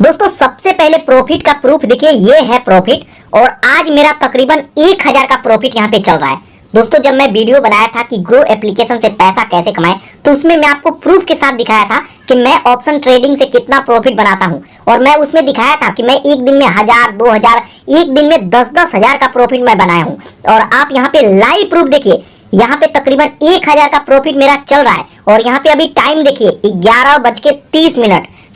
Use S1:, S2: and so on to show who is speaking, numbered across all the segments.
S1: दोस्तों सबसे पहले प्रॉफिट का प्रूफ देखिए, ये है प्रॉफिट और आज मेरा तकरीबन 1000 का प्रॉफिट यहाँ पे चल रहा है। दोस्तों जब मैं वीडियो बनाया था कि ग्रो एप्लीकेशन से पैसा कैसे कमाएं, तो उसमें मैं आपको प्रूफ के साथ दिखाया था कि मैं ऑप्शन ट्रेडिंग से कितना प्रॉफिट बनाता हूं और मैं उसमें दिखाया था कि मैं एक दिन में 1000, 2000, एक दिन में 10-10 हजार का प्रॉफिट मैं बनाया हूं। और आप यहाँ पे लाइव प्रूफ देखिए, यहाँ पे तकरीबन 1000 का प्रॉफिट मेरा चल रहा है और यहाँ पे अभी टाइम देखिए 11:30,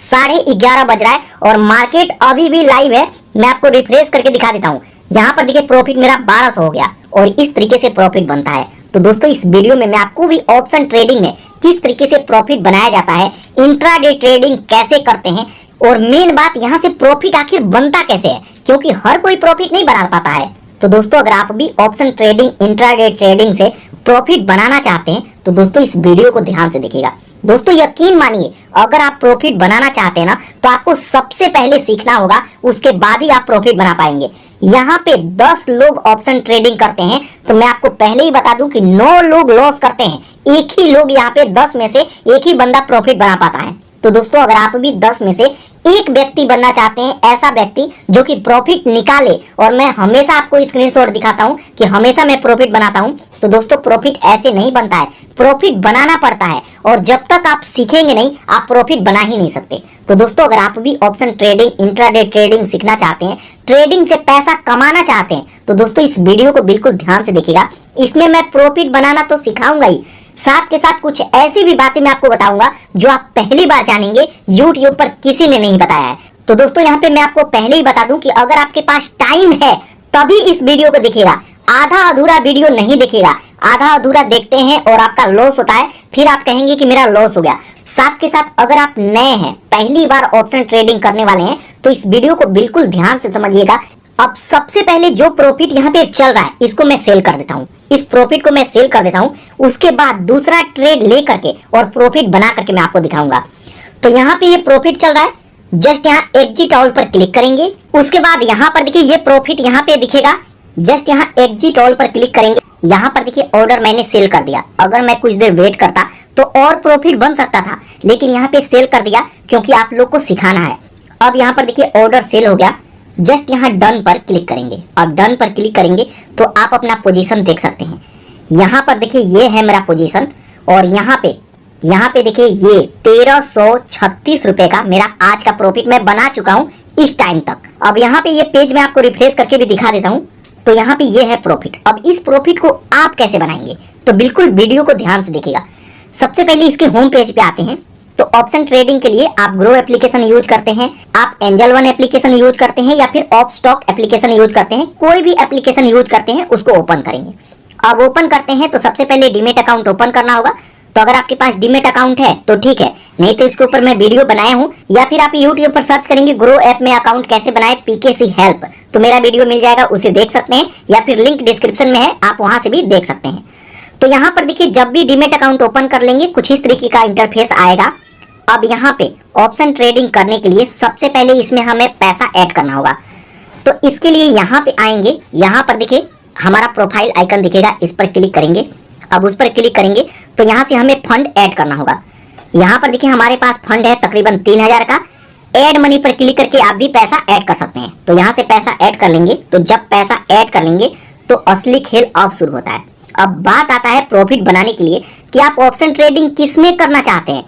S1: 11:30 बज रहा है और मार्केट अभी भी लाइव है। मैं आपको रिफ्रेश करके दिखा देता हूँ। यहाँ पर देखिए प्रॉफिट मेरा 1200 हो गया और इस तरीके से प्रॉफिट बनता है। तो दोस्तों इस वीडियो में मैं आपको भी ऑप्शन ट्रेडिंग में किस तरीके से प्रॉफिट बनाया जाता है, इंट्राडे ट्रेडिंग कैसे करते हैं और मेन बात यहाँ से प्रॉफिट आखिर बनता कैसे है, क्योंकि हर कोई प्रॉफिट नहीं बना पाता है। तो दोस्तों अगर आप भी ऑप्शन ट्रेडिंग, इंट्राडे ट्रेडिंग से प्रॉफिट बनाना चाहते हैं तो दोस्तों इस वीडियो को ध्यान से देखिएगा। दोस्तों यकीन मानिए, अगर आप प्रॉफिट बनाना चाहते हैं ना तो आपको सबसे पहले सीखना होगा, उसके बाद ही आप प्रॉफिट बना पाएंगे। यहाँ पे 10 लोग ऑप्शन ट्रेडिंग करते हैं तो मैं आपको पहले ही बता दूं कि 9 लोग लॉस करते हैं, एक ही लोग यहाँ पे 10 में से एक ही बंदा प्रॉफिट बना पाता है। तो दोस्तों अगर आप भी 10 में से एक व्यक्ति बनना चाहते हैं, ऐसा व्यक्ति जो कि प्रॉफिट निकाले, और मैं हमेशा आपको स्क्रीनशॉट दिखाता हूं कि हमेशा मैं प्रॉफिट बनाता हूं, तो दोस्तों प्रॉफिट ऐसे नहीं बनता है, प्रॉफिट बनाना पड़ता है और जब तक आप सीखेंगे नहीं आप प्रॉफिट बना ही नहीं सकते। तो दोस्तों अगर आप भी ऑप्शन ट्रेडिंग, इंट्राडे ट्रेडिंग सीखना चाहते हैं, ट्रेडिंग से पैसा कमाना चाहते हैं, तो दोस्तों इस वीडियो को बिल्कुल ध्यान से देखिएगा। इसमें मैं प्रॉफिट बनाना तो सिखाऊंगा ही, साथ के साथ कुछ ऐसी भी बातें मैं आपको बताऊंगा जो आप पहली बार जानेंगे, YouTube पर किसी ने नहीं बताया है। तो दोस्तों यहाँ पे मैं आपको पहले ही बता दूं कि अगर आपके पास टाइम है तभी इस वीडियो को देखिएगा, आधा अधूरा वीडियो नहीं देखिएगा। आधा अधूरा देखते हैं और आपका लॉस होता है, फिर आप कहेंगे कि मेरा लॉस हो गया। साथ के साथ अगर आप नए हैं, पहली बार ऑप्शन ट्रेडिंग करने वाले हैं, तो इस वीडियो को बिल्कुल ध्यान से समझिएगा। अब सबसे पहले जो प्रॉफिट यहाँ पे चल रहा है इसको मैं सेल कर देता हूँ, इस प्रॉफिट को मैं सेल कर देता हूँ। उसके बाद दूसरा ट्रेड ले करके और प्रॉफिट बना करके मैं आपको दिखाऊंगा। तो यहाँ पे ये प्रॉफिट चल रहा है, जस्ट यहाँ एग्जिट ऑल पर क्लिक करेंगे। उसके बाद यहाँ पर देखिए ये प्रॉफिट यहाँ पे दिखेगा, जस्ट यहाँ एग्जिट ऑल पर क्लिक करेंगे। यहाँ पर देखिए ऑर्डर मैंने सेल कर दिया। अगर मैं कुछ देर वेट करता तो और प्रॉफिट बन सकता था, लेकिन यहाँ पे सेल कर दिया क्योंकि आप लोग को सिखाना है। अब यहाँ पर देखिए ऑर्डर सेल हो गया, जस्ट यहाँ डन पर क्लिक करेंगे। अब डन पर क्लिक करेंगे तो आप अपना पोजीशन देख सकते हैं। यहाँ पर देखिए ये है मेरा पोजीशन और यहाँ पे देखिए ये 1336 रुपए का मेरा आज का प्रॉफिट मैं बना चुका हूँ इस टाइम तक। अब यहाँ पे ये पेज मैं आपको रिफ्रेश करके भी दिखा देता हूँ। तो यहाँ पे ये है प्रॉफिट। अब इस प्रॉफिट को आप कैसे बनाएंगे, तो बिल्कुल वीडियो को ध्यान से देखिएगा। सबसे पहले इसके होम पेज पे आते हैं। तो ऑप्शन ट्रेडिंग के लिए आप ग्रो एप्लीकेशन यूज करते हैं, आप एंजल वन एप्लीकेशन यूज करते हैं या फिर ऑफ स्टॉक एप्लीकेशन यूज करते हैं, कोई भी एप्लीकेशन यूज करते हैं उसको ओपन करेंगे। अब ओपन करते हैं तो सबसे पहले डीमेट अकाउंट ओपन करना होगा। तो अगर आपके पास डीमेट अकाउंट है तो ठीक है, नहीं तो इसके ऊपर मैं वीडियो बनाया हूँ, या फिर आप यूट्यूब पर सर्च करेंगे ग्रो ऐप में अकाउंट कैसे बनाए पीकेसी हेल्प, तो मेरा वीडियो मिल जाएगा, उसे देख सकते हैं, या फिर लिंक डिस्क्रिप्शन में है, आप वहां से भी देख सकते हैं। तो यहाँ पर देखिए जब भी डीमेट अकाउंट ओपन कर लेंगे कुछ इस तरीके का इंटरफेस आएगा। अब यहाँ पे ऑप्शन ट्रेडिंग करने के लिए सबसे पहले इसमें हमें पैसा ऐड करना होगा। तो इसके लिए यहाँ पे आएंगे, यहाँ पर देखिए हमारा प्रोफाइल आइकन दिखेगा, इस पर क्लिक करेंगे। अब उस पर क्लिक करेंगे तो यहाँ से हमें फंड ऐड करना होगा। यहाँ पर देखिए हमारे पास फंड है तकरीबन 3000 का। ऐड मनी पर क्लिक करके आप भी पैसा ऐड कर सकते हैं। तो यहाँ से पैसा ऐड कर लेंगे। तो जब पैसा ऐड कर लेंगे तो असली खेल अब शुरू होता है। अब बात आता है प्रॉफिट बनाने के लिए कि आप ऑप्शन ट्रेडिंग किस में करना चाहते हैं।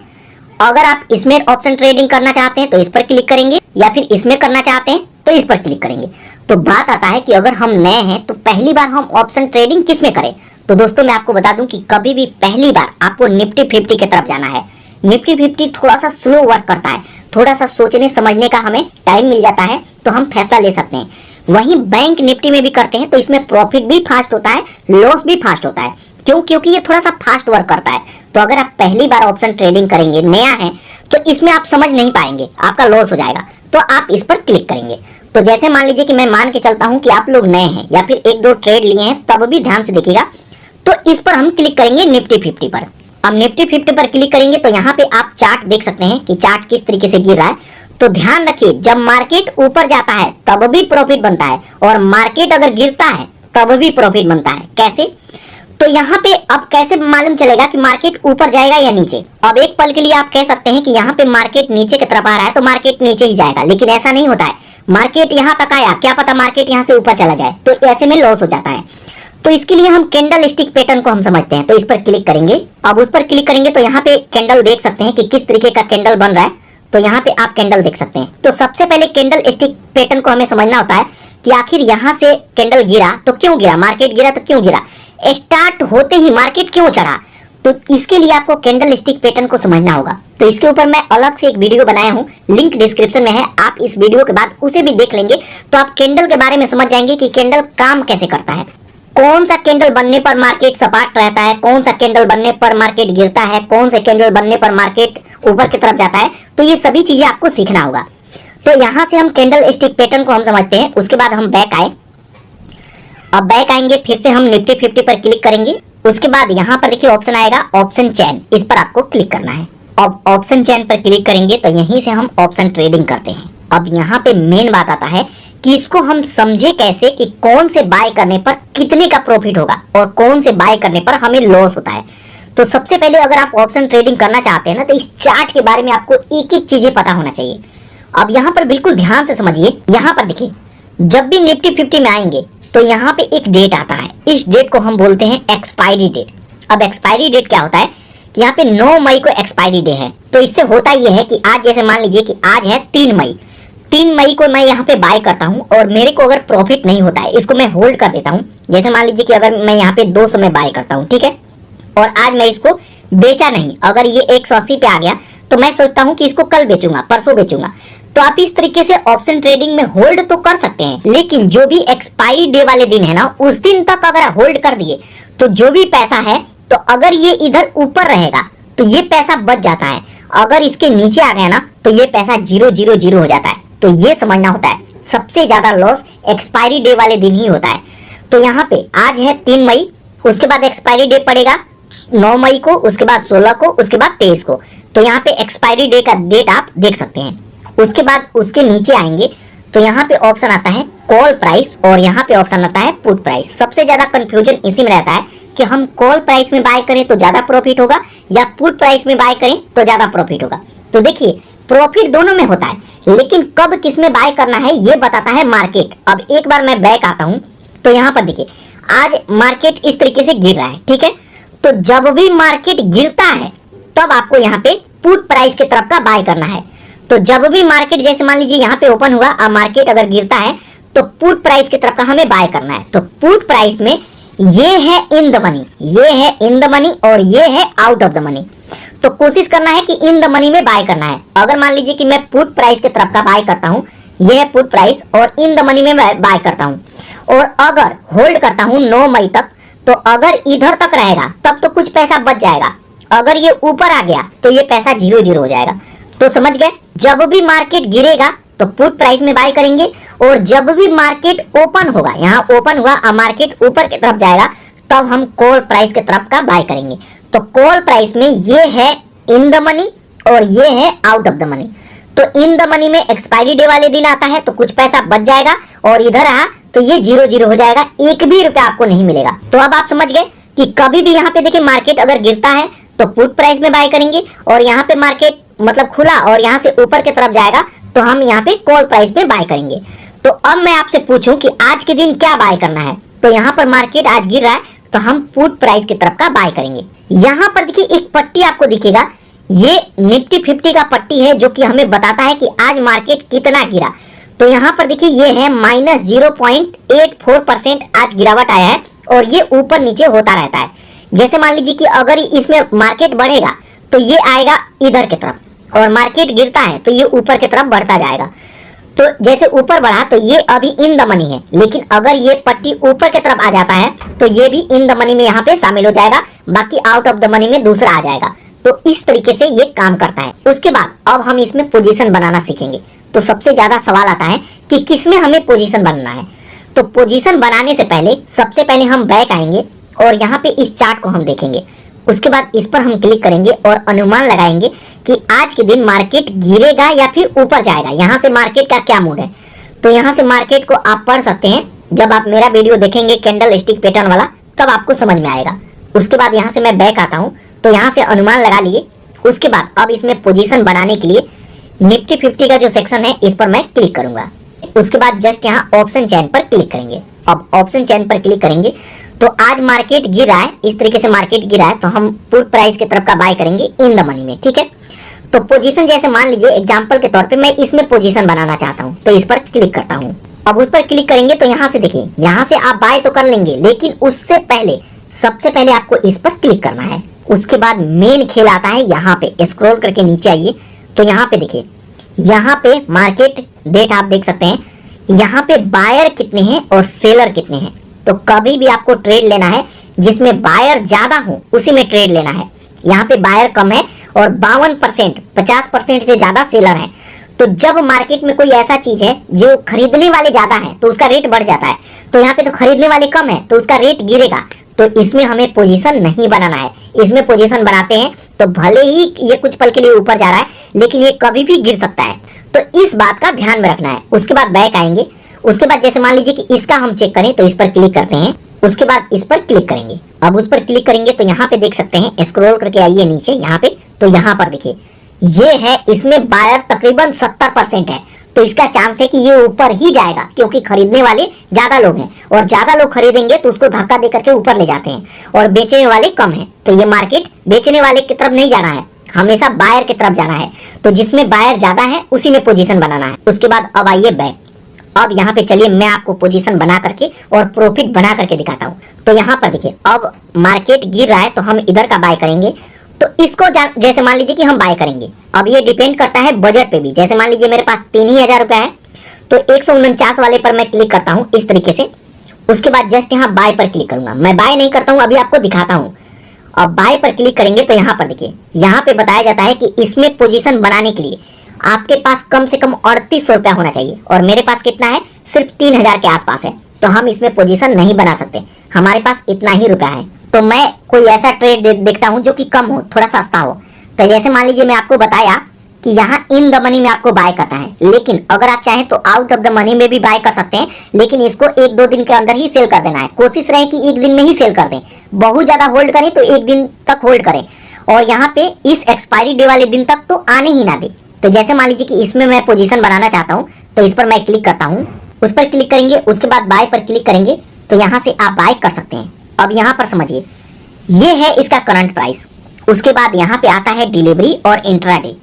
S1: अगर आप इसमें ऑप्शन ट्रेडिंग करना चाहते हैं तो इस पर क्लिक करेंगे, या फिर इसमें करना चाहते हैं तो इस पर क्लिक करेंगे। तो बात आता है कि अगर हम नए हैं तो पहली बार हम ऑप्शन ट्रेडिंग किस में करें। तो दोस्तों मैं आपको बता दूं कि कभी भी पहली बार आपको निफ्टी 50 की तरफ जाना है। निफ्टी 50 थोड़ा सा स्लो वर्क करता है, थोड़ा सा सोचने समझने का हमें टाइम मिल जाता है तो हम फैसला ले सकते हैं। वहीं बैंक निफ्टी में भी करते हैं तो इसमें प्रॉफिट भी फास्ट होता है, लॉस भी फास्ट होता है। क्यों? क्योंकि ये थोड़ा सा फास्ट वर्क करता है। तो अगर आप पहली बार ऑप्शन ट्रेडिंग करेंगे, नया है, तो इसमें आप समझ नहीं पाएंगे, आपका लॉस हो जाएगा। तो आप इस पर क्लिक करेंगे। तो जैसे मान लीजिए कि मैं मान के चलता हूं कि आप लोग नए हैं या फिर 1-2 ट्रेड लिए हैं, तब भी ध्यान से देखिएगा। तो इस पर हम क्लिक करेंगे निफ्टी 50 पर। अब निफ्टी 50 पर क्लिक करेंगे तो यहाँ पे आप चार्ट देख सकते हैं कि चार्ट किस तरीके से गिर रहा है। तो ध्यान रखिए, जब मार्केट ऊपर जाता है तब भी प्रॉफिट बनता है और मार्केट अगर गिरता है तब भी प्रॉफिट बनता है। कैसे? तो यहाँ पे अब कैसे मालूम चलेगा कि मार्केट ऊपर जाएगा या नीचे? अब एक पल के लिए आप कह सकते हैं कि यहाँ पे मार्केट नीचे की तरफ आ रहा है तो मार्केट नीचे ही जाएगा, लेकिन ऐसा नहीं होता है। मार्केट यहाँ तक आया, क्या पता मार्केट यहाँ से ऊपर चला जाए, तो ऐसे में लॉस हो जाता है। तो इसके लिए हम कैंडल स्टिक पैटर्न को हम समझते हैं, तो इस पर क्लिक करेंगे। अब उस पर क्लिक करेंगे तो यहाँ पे कैंडल देख सकते हैं कि किस तरीके का कैंडल बन रहा है। तो यहाँ पे आप कैंडल देख सकते हैं। तो सबसे पहले कैंडल स्टिक पैटर्न को हमें समझना होता है कि आखिर यहाँ से कैंडल गिरा तो क्यों गिरा, मार्केट गिरा तो क्यों गिरा, स्टार्ट होते ही मार्केट क्यों चढ़ा। तो इसके लिए आपको कैंडल स्टिक पैटर्न को समझना होगा। तो इसके ऊपर मैं अलग से एक वीडियो बनाया हूँ, लिंक डिस्क्रिप्शन में है, आप इस वीडियो के बाद उसे भी देख लेंगे तो आप कैंडल के बारे में समझ जाएंगे कि कैंडल काम कैसे करता है, कौन सा कैंडल बनने पर मार्केट सपाट रहता है, कौन सा कैंडल बनने पर मार्केट गिरता है, कौन से कैंडल बनने पर मार्केट ऊपर की तरफ जाता है। तो ये सभी चीजें आपको सीखना होगा। तो यहाँ से हम कैंडल स्टिक पैटर्न को हम समझते हैं। उसके बाद हम बैक आए। अब बैक आएंगे, फिर से हम निफ्टी 50 पर क्लिक करेंगे। उसके बाद यहाँ पर देखिए ऑप्शन आएगा ऑप्शन चेन, इस पर आपको क्लिक करना है। अब ऑप्शन चेन पर क्लिक करेंगे तो यहीं से हम ऑप्शन ट्रेडिंग करते हैं। अब यहाँ पे मेन बात आता है कि इसको हम समझे कैसे कि कौन से बाय करने पर कितने का प्रॉफिट होगा और कौन से बाय करने पर हमें लॉस होता है। तो सबसे पहले अगर आप ऑप्शन ट्रेडिंग करना चाहते हैं ना, तो इस चार्ट के बारे में आपको एक एक चीजें पता होना चाहिए। अब यहाँ पर बिल्कुल ध्यान से समझिए। यहाँ पर देखिए, जब भी निफ्टी 50 में आएंगे तो यहाँ पे एक डेट आता है, इस डेट को हम बोलते हैं एक्सपायरी डेट। अब एक्सपायरी डेट क्या होता है कि यहाँ पे 9 मई को एक्सपायरी डे है। तो इससे होता ये है कि आज जैसे मान लीजिए कि आज है 3 मई को मैं यहाँ पे बाय करता हूँ और मेरे को अगर प्रॉफिट नहीं होता है, इसको मैं होल्ड कर देता हूँ। जैसे मान लीजिए कि अगर मैं यहाँ पे 200 में बाय करता हूँ, ठीक है, और आज मैं इसको बेचा नहीं, अगर ये 180 पे आ गया तो मैं सोचता हूँ कि इसको कल बेचूंगा, परसों बेचूंगा। तो आप इस तरीके से ऑप्शन ट्रेडिंग में होल्ड तो कर सकते हैं, लेकिन जो भी एक्सपायरी डे वाले दिन है ना, उस दिन तक अगर होल्ड कर दिए तो जो भी पैसा है, तो अगर ये इधर ऊपर रहेगा तो ये पैसा बच जाता है, अगर इसके नीचे आ गया ना तो ये पैसा 000 हो जाता है। तो ये समझना होता है, सबसे ज्यादा लॉस एक्सपायरी डे वाले दिन ही होता है। तो यहाँ पे आज है 3 मई, उसके बाद एक्सपायरी डे पड़ेगा 9 मई को, उसके बाद 16 को, उसके बाद 23 को। तो यहाँ पे एक्सपायरी डे का डेट आप देख सकते हैं। उसके बाद उसके नीचे आएंगे तो यहाँ पे ऑप्शन आता है कॉल प्राइस और यहाँ पे ऑप्शन आता है पुट प्राइस। सबसे ज्यादा कंफ्यूजन इसी में रहता है कि हम कॉल प्राइस में बाय करें तो ज्यादा प्रॉफिट होगा या पुट प्राइस में बाय करें तो ज्यादा प्रॉफिट होगा। तो देखिए, प्रॉफिट दोनों में होता है, लेकिन कब किस में बाय करना है ये बताता है मार्केट। अब एक बार मैं बैक आता हूँ तो यहाँ पर देखिए, आज मार्केट इस तरीके से गिर रहा है, ठीक है। तो जब भी मार्केट गिरता है तब आपको यहाँ पे पुट प्राइस की तरफ का बाय करना है। तो जब भी मार्केट, जैसे मान लीजिए यहाँ पे ओपन हुआ और मार्केट अगर गिरता है तो पुट प्राइस की तरफ का हमें बाय करना है। तो पुट प्राइस में ये है इन द मनी, ये है इन द मनी और ये है आउट ऑफ द मनी। तो कोशिश करना है कि इन द मनी में बाय करना है। अगर मान लीजिए कि मैं पुट प्राइस की तरफ का बाय करता हूँ, ये है पुट प्राइस, और इन द मनी में बाय करता हूँ, और अगर होल्ड करता हूँ 9 मई तक, तो अगर इधर तक रहेगा तब तो कुछ पैसा बच जाएगा, अगर ये ऊपर आ गया तो ये पैसा 0 हो जाएगा। तो समझ गए, जब भी मार्केट गिरेगा तो पुट प्राइस में बाय करेंगे, और जब भी मार्केट ओपन होगा, यहाँ ओपन हुआ और मार्केट ऊपर की तरफ जाएगा, तब हम कॉल प्राइस की तरफ का बाय करेंगे। तो कॉल प्राइस में ये है इन द मनी और ये है आउट ऑफ द मनी। तो इन द मनी में एक्सपायरी डे वाले दिन आता है तो कुछ पैसा बच जाएगा, और इधर आ तो ये 0 हो जाएगा, एक भी रुपया आपको नहीं मिलेगा। तो अब आप समझ गए कि कभी भी यहाँ पे देखिए मार्केट अगर गिरता है तो पुट प्राइस में बाय करेंगे, और यहाँ पे मार्केट मतलब खुला और यहाँ से ऊपर की तरफ जाएगा तो हम यहाँ पे कॉल प्राइस में बाय करेंगे। तो अब मैं आपसे पूछूं कि आज के दिन क्या बाय करना है, तो यहाँ पर मार्केट आज गिर रहा है तो हम पुट प्राइस की तरफ का बाय करेंगे। यहाँ पर देखिए एक पट्टी आपको दिखेगा, ये निफ्टी 50 का पट्टी है जो कि हमें बताता है कि आज मार्केट कितना गिरा। तो यहाँ पर देखिए ये है -0.84% आज गिरावट आया है, और ये ऊपर नीचे होता रहता है। जैसे मान लीजिए कि अगर इसमें मार्केट बढ़ेगा तो ये आएगा इधर की तरफ, और मार्केट गिरता है तो ये ऊपर की तरफ बढ़ता जाएगा। तो जैसे ऊपर बढ़ा तो ये अभी इन द मनी है, लेकिन अगर ये पट्टी ऊपर की तरफ आ जाता है तो ये भी इन द मनी में यहाँ पे शामिल हो जाएगा, बाकी आउट ऑफ द मनी में दूसरा आ जाएगा। तो इस तरीके से ये काम करता है। उसके बाद अब हम इसमें पोजीशन बनाना सीखेंगे। तो सबसे ज्यादा सवाल आता है कि किसमें हमें पोजीशन बनाना है। तो पोजीशन बनाने से पहले सबसे पहले हम बैक आएंगे और यहाँ पे इस चार्ट को हम देखेंगे। उसके बाद इस पर हम क्लिक करेंगे और अनुमान लगाएंगे कि आज के दिन मार्केट गिरेगा या फिर ऊपर जाएगा, यहाँ से मार्केट का क्या मूड है। तो यहाँ से मार्केट को आप पढ़ सकते हैं, जब आप मेरा वीडियो देखेंगे कैंडल स्टिक पैटर्न वाला तब आपको समझ में आएगा। उसके बाद यहाँ से मैं बैक आता हूँ, तो यहाँ से अनुमान लगा लिए। उसके बाद अब इसमें पोजीशन बनाने के लिए निफ्टी 50 का जो सेक्शन है इस पर मैं क्लिक करूंगा। उसके बाद जस्ट यहाँ ऑप्शन चेन पर क्लिक करेंगे। अब ऑप्शन चेन पर क्लिक करेंगे तो आज मार्केट गिर रहा है, इस तरीके से मार्केट गिरा है, तो हम पुट प्राइस की तरफ का बाय करेंगे इन द मनी में, ठीक है। तो पोजीशन जैसे मान लीजिए एग्जांपल के तौर पे मैं इसमें पोजीशन बनाना चाहता हूं, तो इस पर क्लिक करता हूं। अब उस पर क्लिक करेंगे तो यहाँ से देखिए, यहाँ से आप बाय तो कर लेंगे, लेकिन उससे पहले सबसे पहले आपको इस पर क्लिक करना है। उसके बाद मेन खेल आता है, यहाँ पे स्क्रॉल करके नीचे आइए तो यहाँ पे देखिए, यहाँ पे मार्केट डेट आप देख सकते हैं, यहाँ पे बायर कितने हैं और सेलर कितने हैं। तो कभी भी आपको ट्रेड लेना है जिसमें बायर ज्यादा हो उसी में ट्रेड लेना है। यहाँ पे बायर कम है और 52%, 50% से ज्यादा सेलर है। तो जब मार्केट में कोई ऐसा चीज है जो खरीदने वाले ज्यादा है तो उसका रेट बढ़ जाता है, तो यहाँ पे तो खरीदने वाले कम है तो उसका रेट गिरेगा। तो इसमें हमें पोजीशन नहीं बनाना है। इसमें पोजीशन बनाते हैं तो भले ही ये कुछ पल के लिए ऊपर जा रहा है, लेकिन ये कभी भी गिर सकता है, तो इस बात का ध्यान में रखना है। उसके बाद बैक आएंगे। उसके बाद जैसे मान लीजिए कि इसका हम चेक करें तो इस पर क्लिक करते हैं। उसके बाद इस पर क्लिक करेंगे। अब उस पर क्लिक करेंगे तो यहाँ पे देख सकते हैं, स्क्रॉल करके आइए नीचे यहाँ पे, तो यहाँ पर देखिए ये है, इसमें बायर तकरीबन 70% है। तो इसका चांस है कि ये ऊपर ही जाएगा, क्योंकि खरीदने वाले ज्यादा लोग हैं और ज्यादा लोग खरीदेंगे तो उसको धक्का दे करके ऊपर ले जाते हैं, और बेचने वाले कम हैं। तो ये मार्केट बेचने वाले की तरफ नहीं जाना है, हमेशा बायर की तरफ जाना है। तो जिसमें बायर ज्यादा है उसी में पोजीशन बनाना है। उसके बाद अब आइए बैक। अब यहाँ पे चलिए मैं आपको पोजीशन बना करके और प्रॉफिट बना करके दिखाता हूँ। तो यहाँ पर देखिए, अब मार्केट गिर रहा है तो हम इधर का बाय करेंगे। तो इसको जैसे मान लीजिए कि हम बाय करेंगे। अब ये डिपेंड करता है बजट पे भी। जैसे मान लीजिए मेरे पास 3000 रुपया है, तो 149 वाले पर मैं क्लिक करता हूँ इस तरीके से। उसके बाद जस्ट यहाँ बाय पर क्लिक करूंगा। मैं बाय नहीं करता हूँ, अभी आपको दिखाता हूँ। अब बाय पर क्लिक करेंगे तो यहाँ पर देखिए, यहाँ पे बताया जाता है कि इसमें पोजीशन बनाने के लिए आपके पास कम से कम 3800 रुपया होना चाहिए, और मेरे पास कितना है, सिर्फ 3000 के आसपास है। तो हम इसमें पोजीशन नहीं बना सकते, हमारे पास इतना ही रुपया है। तो मैं कोई ऐसा ट्रेड देखता हूँ जो कि कम हो, थोड़ा सस्ता हो। तो जैसे मान लीजिए मैं आपको बताया कि यहाँ इन द मनी में आपको बाय करना है, लेकिन अगर आप चाहें तो आउट ऑफ द मनी में भी बाय कर सकते हैं, लेकिन इसको 1-2 दिन के अंदर ही सेल कर देना है। कोशिश रहे कि एक दिन में ही सेल कर दें। बहुत ज्यादा होल्ड करें तो एक दिन तक होल्ड करें, और यहाँ पे इस एक्सपायरी डे वाले दिन तक तो आने ही ना दे। तो जैसे मान लीजिए कि इसमें मैं पोजीशन बनाना चाहता हूँ, तो इस पर मैं क्लिक करता हूँ। उस पर क्लिक करेंगे, उसके बाद बाय पर क्लिक करेंगे तो यहाँ से आप बाय कर सकते हैं। अब यहाँ पर समझिए, ये है इसका करंट प्राइस। उसके बाद यहाँ पे आता है डिलीवरी और इंट्राडे।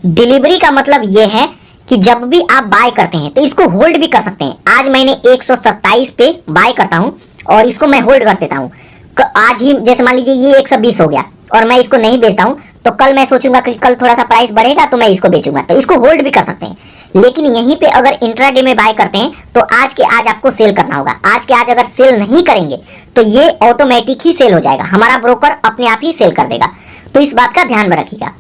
S1: डिलीवरी का मतलब ये है कि जब भी आप बाय करते हैं तो इसको होल्ड भी कर सकते हैं। आज मैंने 127 पे बाय करता हूँ और इसको मैं होल्ड कर देता हूँ। आज ही जैसे मान लीजिए ये 120 हो गया और मैं इसको नहीं बेचता हूँ, तो कल मैं सोचूंगा कि कल थोड़ा सा प्राइस बढ़ेगा तो मैं इसको बेचूंगा, तो इसको होल्ड भी कर सकते हैं। लेकिन यहीं पे अगर इंट्राडे में बाय करते हैं तो आज के आज आपको सेल करना होगा। आज के आज अगर सेल नहीं करेंगे तो ये ऑटोमेटिक ही सेल हो जाएगा, हमारा ब्रोकर अपने आप ही सेल कर देगा। तो इस बात का ध्यान में रखिएगा।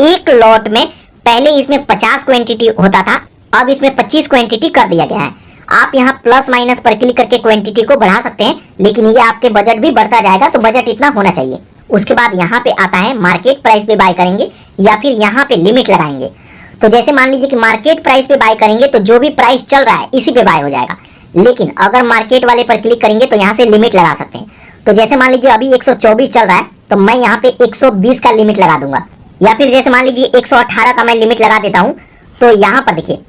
S1: एक लॉट में पहले इसमें 50 क्वांटिटी होता था, अब इसमें 25 क्वांटिटी कर दिया गया है। आप यहाँ प्लस माइनस पर क्लिक करके क्वांटिटी को बढ़ा सकते हैं, लेकिन ये आपके बजट भी बढ़ता जाएगा, तो बजट इतना होना चाहिए। उसके बाद यहाँ पे आता है मार्केट प्राइस पे बाय करेंगे या फिर यहाँ पे लिमिट लगाएंगे। तो जैसे मान लीजिए कि मार्केट प्राइस पे बाय करेंगे तो जो भी प्राइस चल रहा है इसी पे बाय हो जाएगा, लेकिन अगर मार्केट वाले पर क्लिक करेंगे तो यहाँ से लिमिट लगा सकते हैं। तो जैसे मान लीजिए अभी 124 चल रहा है, तो मैं यहाँ पे 120 का लिमिट लगा दूंगा, या फिर जैसे मान लीजिए 118 का मैं लिमिट लगा देता हूँ। तो यहाँ पर देखिए,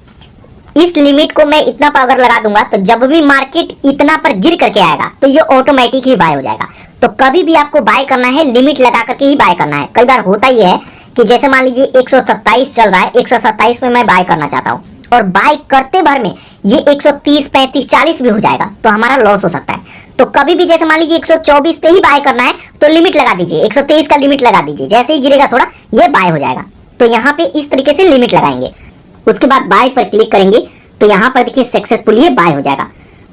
S1: इस लिमिट को मैं इतना पर अगर लगा दूंगा तो जब भी मार्केट इतना पर गिर करके आएगा तो ये ऑटोमेटिक ही बाय हो जाएगा। तो कभी भी आपको बाय करना है लिमिट लगा करके ही बाय करना है। कई बार होता ही है कि जैसे मान लीजिए 127 चल रहा है, 127 में मैं बाय करना चाहता हूँ और बाय करते भर में ये 130, 35, 40 भी हो जाएगा, तो हमारा लॉस हो सकता है। तो कभी भी जैसे मान लीजिए 124 पे ही बाय करना है तो लिमिट लगा दीजिए, 123 का लिमिट लगा दीजिए, जैसे ही गिरेगा थोड़ा ये बाय हो जाएगा। तो यहाँ पे इस तरीके से लिमिट लगाएंगे। उसके बाद बाय पर क्लिक करेंगे तो यहाँ पर देखिए सक्सेसफुली बाय हो जाएगा।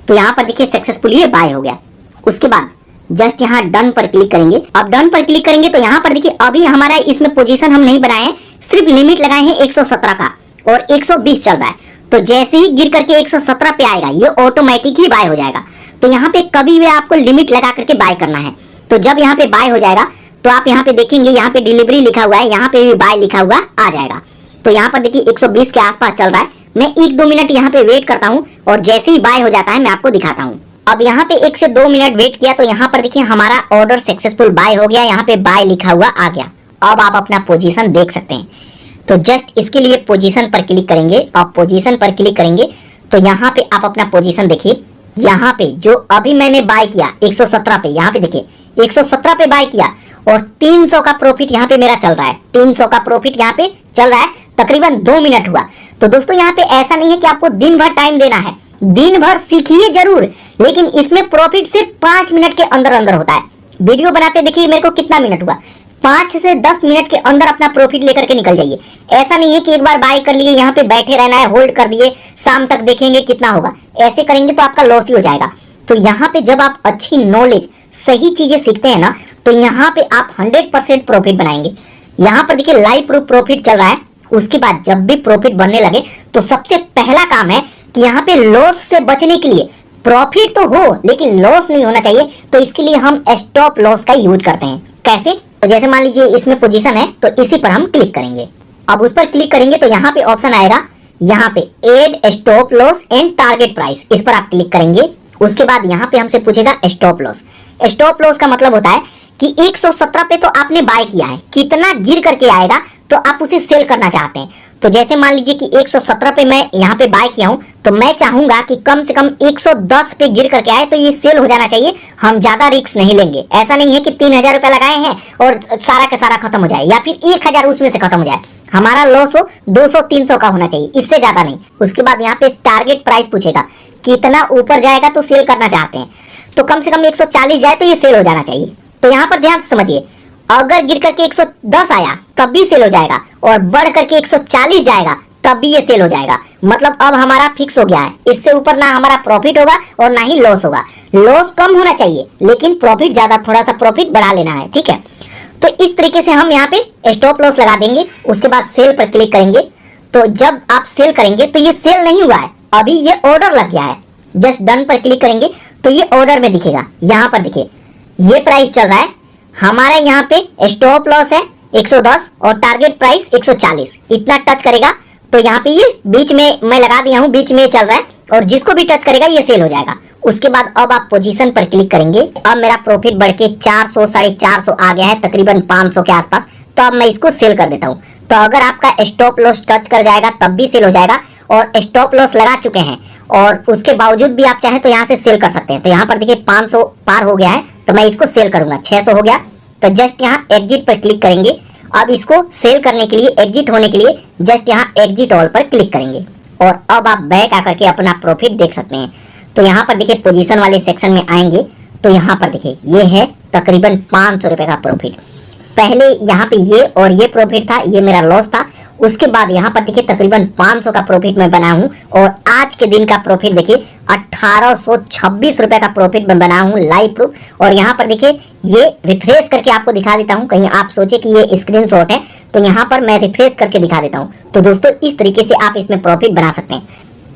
S1: तो यहाँ पर देखिए सक्सेसफुली बाय हो गया। उसके बाद जस्ट यहाँ डन पर क्लिक करेंगे। अब डन पर क्लिक करेंगे तो यहाँ पर देखिए अभी हमारा इसमें पोजीशन हम नहीं बनाए हैं, सिर्फ लिमिट लगाए हैं 117 का और 120 चल रहा है। तो जैसे ही गिर करके 117 पे आएगा ये ऑटोमेटिक ही बाय हो जाएगा। तो यहाँ पे कभी भी आपको लिमिट लगा करके बाय करना है। तो जब यहाँ पे बाय हो जाएगा तो आप यहाँ पे देखेंगे, यहाँ पे डिलीवरी लिखा हुआ है, यहाँ पे भी बाय लिखा हुआ आ जाएगा। तो यहाँ पर देखिए 120 के आसपास चल रहा है। मैं 1-2 मिनट यहाँ पे वेट करता हूँ और जैसे ही बाय हो जाता है मैं आपको दिखाता हूँ। अब यहाँ पे 1 से 2 मिनट वेट किया तो यहाँ पर देखिए हमारा ऑर्डर सक्सेसफुल बाय हो गया, यहाँ पे बाय लिखा हुआ आ गया। अब आप अपना पोजीशन देख सकते हैं। तो जस्ट इसके लिए पोजीशन पर क्लिक करेंगे और पोजीशन पर क्लिक करेंगे तो यहाँ पे आप अपना पोजीशन देखिए। यहाँ पे जो अभी मैंने बाय किया 117 पे, यहाँ पे देखिए 117 पे बाय किया और 300 का प्रॉफिट यहाँ पे मेरा चल रहा है। 300 का प्रॉफिट यहाँ पे चल रहा है, तकरीबन 2 मिनट हुआ। तो दोस्तों यहाँ पे ऐसा नहीं है कि आपको दिन भर टाइम देना है, दिन भर सीखिए जरूर, लेकिन इसमें प्रॉफिट सिर्फ 5 मिनट के अंदर अंदर होता है। वीडियो बनाते देखिए मेरे को कितना मिनट हुआ, 5 से 10 मिनट के अंदर अपना प्रॉफिट लेकर के निकल जाइए। ऐसा नहीं है कि एक बार बाय कर लिए यहाँ पे बैठे रहना है, होल्ड कर दिए, शाम तक देखेंगे कितना होगा। ऐसे करेंगे तो आपका लॉस ही हो जाएगा। तो यहाँ पे जब आप अच्छी नॉलेज, सही चीजें सीखते हैं ना, तो यहाँ पे आप 100% प्रॉफिट बनाएंगे। यहाँ पर देखिए लाइव प्रूफ प्रॉफिट चल रहा है। उसके बाद जब भी प्रॉफिट बनने लगे तो सबसे पहला काम है कि यहाँ पे लॉस से बचने के लिए, प्रॉफिट तो हो लेकिन लॉस नहीं होना चाहिए, तो इसके लिए हम स्टॉप लॉस का यूज करते हैं। कैसे? तो जैसे मान लीजिए इसमें पोजीशन है तो इसी पर हम क्लिक करेंगे। अब उस पर क्लिक करेंगे तो यहाँ पे ऑप्शन आएगा, यहाँ पे add stop loss and target price, इस पर आप क्लिक करेंगे। उसके बाद यहाँ पे हमसे पूछेगा स्टॉप लॉस। स्टॉप लॉस का मतलब होता है कि 117 पे तो आपने बाय किया है, कितना गिर करके आएगा तो आप उसे सेल करना चाहते हैं। तो जैसे मान लीजिए कि 117 पे मैं यहाँ पे बाय किया हूँ, तो मैं चाहूंगा कि कम से कम 110 पे गिर करके आए, तो ये सेल हो जाना चाहिए। हम ज्यादा रिस्क नहीं लेंगे। ऐसा नहीं है कि 3000 रुपए लगाए हैं और सारा का सारा खत्म हो जाए, या फिर 1000 उसमें से खत्म हो जाए। हमारा लॉस हो 200-300 का होना चाहिए, इससे ज्यादा नहीं। उसके बाद यहाँ पे टारगेट प्राइस पूछेगा, कितना ऊपर जाएगा तो सेल करना चाहते हैं। तो कम से कम 140 जाए तो ये सेल हो जाना चाहिए। तो यहाँ पर ध्यान से समझिए, अगर गिर करके 110 आया तब भी सेल हो जाएगा, और बढ़ करके 140 जाएगा तब भी ये सेल हो जाएगा। मतलब अब हमारा फिक्स हो गया है, इससे ऊपर ना हमारा प्रॉफिट होगा और ना ही लॉस होगा। लॉस कम होना चाहिए लेकिन प्रॉफिट ज्यादा, थोड़ा सा प्रॉफिट बढ़ा लेना है, ठीक है। तो इस तरीके से हम यहाँ पे स्टॉप लॉस लगा देंगे। उसके बाद सेल पर क्लिक करेंगे। तो जब आप सेल करेंगे तो ये सेल नहीं हुआ है, अभी ये ऑर्डर लग गया है। जस्ट डन पर क्लिक करेंगे तो ये ऑर्डर में दिखेगा। यहाँ पर देखिए ये प्राइस चल रहा है हमारा, यहाँ पे स्टॉप लॉस है 110 और टारगेट प्राइस 140। इतना टच करेगा तो यहाँ पे ये बीच में मैं लगा दिया हूँ, बीच में चल रहा है, और जिसको भी टच करेगा ये सेल हो जाएगा। उसके बाद अब आप पोजीशन पर क्लिक करेंगे। अब मेरा प्रॉफिट बढ़ के 400 450 आ गया है, तकरीबन 500 के आसपास। तो अब मैं इसको सेल कर देता हूँ। तो अगर आपका स्टॉप लॉस टच कर जाएगा तब भी सेल हो जाएगा, और स्टॉप लॉस लगा चुके हैं और उसके बावजूद भी आप चाहें तो यहाँ से सेल कर सकते हैं। तो यहाँ पर देखिए 500 पार हो गया है, तो मैं इसको सेल करूंगा। 600 हो गया तो जस्ट यहाँ एग्जिट पर क्लिक करेंगे। अब इसको सेल करने के लिए, एग्जिट होने के लिए जस्ट यहाँ एग्जिट ऑल पर क्लिक करेंगे, और अब आप बैक आकर के अपना प्रॉफिट देख सकते हैं। तो यहाँ पर देखिए पोजीशन वाले सेक्शन में आएंगे तो यहाँ पर देखिए ये है तकरीबन 500 रुपए का प्रॉफिट। पहले यहाँ पे ये और ये प्रॉफिट था, ये मेरा लॉस था। उसके बाद यहाँ पर देखिए तकरीबन 500 का प्रॉफिट मैं बना हूँ, और आज के दिन का प्रॉफिट देखिए 1826 रुपए का प्रॉफिट मैं बना हूँ लाइव प्रूफ। और यहाँ पर देखिए ये रिफ्रेश करके आपको दिखा देता हूँ, कहीं आप सोचे कि ये स्क्रीनशॉट है, तो यहाँ पर मैं रिफ्रेश करके दिखा देता हूँ। तो दोस्तों इस तरीके से आप इसमें प्रॉफिट बना सकते हैं।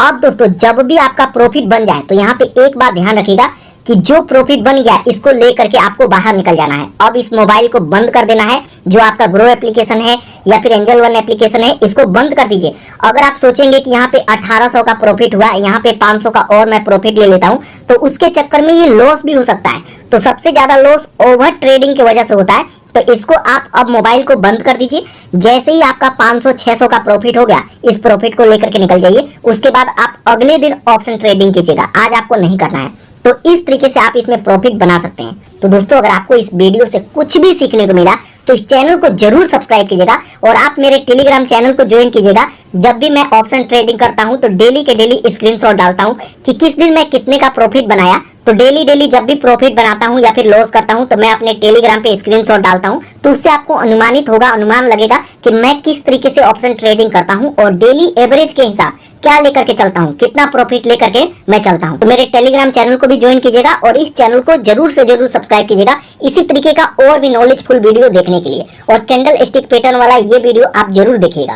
S1: अब दोस्तों जब भी आपका प्रॉफिट बन जाए तो यहाँ पे एक बात ध्यान रखिएगा कि जो प्रॉफिट बन गया इसको लेकर के आपको बाहर निकल जाना है। अब इस मोबाइल को बंद कर देना है, जो आपका ग्रो एप्लीकेशन है या फिर एंजल वन एप्लीकेशन है, इसको बंद कर दीजिए। अगर आप सोचेंगे कि यहाँ पे 1800 का प्रॉफिट हुआ, यहाँ पे 500 का और मैं प्रॉफिट ले लेता हूँ, तो उसके चक्कर में ये लॉस भी हो सकता है। तो सबसे ज्यादा लॉस ओवर ट्रेडिंग की वजह से होता है। तो इसको आप अब मोबाइल को बंद कर दीजिए। जैसे ही आपका 500-600 का प्रॉफिट हो गया, इस प्रॉफिट को लेकर के निकल जाइए। उसके बाद आप अगले दिन ऑप्शन ट्रेडिंग कीजिएगा, आज आपको नहीं करना है। तो इस तरीके से आप इसमें प्रॉफिट बना सकते हैं। तो दोस्तों अगर आपको इस वीडियो से कुछ भी सीखने को मिला तो इस चैनल को जरूर सब्सक्राइब कीजिएगा, और आप मेरे टेलीग्राम चैनल को ज्वाइन कीजिएगा। जब भी मैं ऑप्शन ट्रेडिंग करता हूं तो डेली के डेली स्क्रीनशॉट डालता हूं कि किस दिन मैं कितने का प्रॉफिट बनाया। तो डेली जब भी प्रॉफिट बनाता हूं या फिर लॉस करता हूं तो मैं अपने टेलीग्राम पे स्क्रीनशॉट डालता हूं। तो उससे आपको अनुमानित होगा, अनुमान लगेगा कि मैं किस तरीके से ऑप्शन ट्रेडिंग करता हूं, और डेली एवरेज के हिसाब क्या लेकर के चलता हूं, कितना प्रॉफिट लेकर के मैं चलता हूं। तो मेरे टेलीग्राम चैनल को भी ज्वाइन कीजिएगा, और इस चैनल को जरूर से जरूर सब्सक्राइब कीजिएगा इसी तरीके का और भी नॉलेजफुल वीडियो देखने के लिए। और कैंडल स्टिक पैटर्न वाला ये वीडियो आप जरूर देखिएगा।